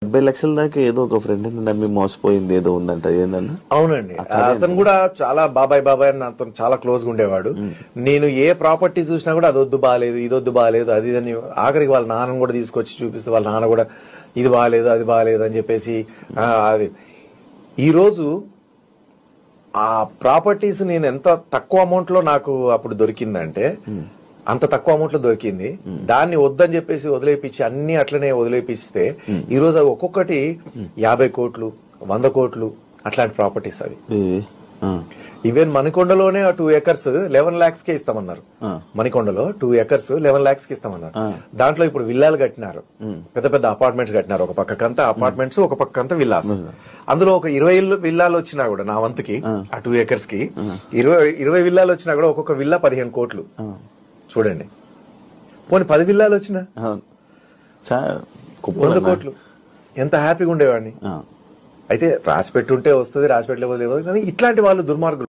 70 లక్షల దాకా ఏదో ఒక ఫ్రెండ్ నమ్మి మోసపోయింది ఏదో ఉందంట, ఏందన్నా? అవునండి, అతను కూడా చాలా బాబాయ్ అని నాతో చాలా క్లోజ్ గా ఉండేవాడు. నేను ఏ ప్రాపర్టీ చూసినా కూడా అది వద్దు బాగాలేదు, ఇది వద్దు బాగాలేదు, అది అని ఆఖరికి వాళ్ళ నాన్నను కూడా తీసుకొచ్చి చూపిస్తే వాళ్ళ నాన్న కూడా ఇది బాగాలేదు అది బాగాలేదు అని చెప్పేసి అది. ఈ రోజు ఆ ప్రాపర్టీస్ నేను ఎంత తక్కువ అమౌంట్ లో నాకు అప్పుడు దొరికిందంటే, అంత తక్కువ అమౌంట్ లో దొరికింది. దాన్ని వద్దని చెప్పేసి వదిలేపించి అన్ని అట్లనే వదిలేపిస్తే ఈ రోజు అవి ఒక్కొక్కటి 50 కోట్లు 100 కోట్లు అట్లాంటి ప్రాపర్టీస్ అవి. ఈవెన్ మణికొండలోనే 2 acres 11 lakhs కే ఇస్తామన్నారు. మణికొండలో 2 acres 11 lakhs కి ఇస్తామన్నారు. దాంట్లో ఇప్పుడు విల్లాలు కట్టినారు, పెద్ద పెద్ద అపార్ట్మెంట్స్ కట్టినారు. ఒక పక్కకంతా అపార్ట్మెంట్స్, ఒక పక్కంతా విల్లాస్. అందులో ఒక 20 విల్లాలు వచ్చినా కూడా నా వంతుకి ఆ 2 acres కి 20 విల్లాలు వచ్చినా కూడా ఒక్కొక్క విల్లా 15 కోట్లు. చూడండి, పోనీ 10 విల్లాలు వచ్చినా 100 కోట్లు. ఎంత హ్యాపీగా ఉండేవాడిని. అయితే రాసి పెట్టుంటే వస్తుంది, రాసి పెట్టలేకపోతే కానీ ఇట్లాంటి వాళ్ళు దుర్మార్గులు.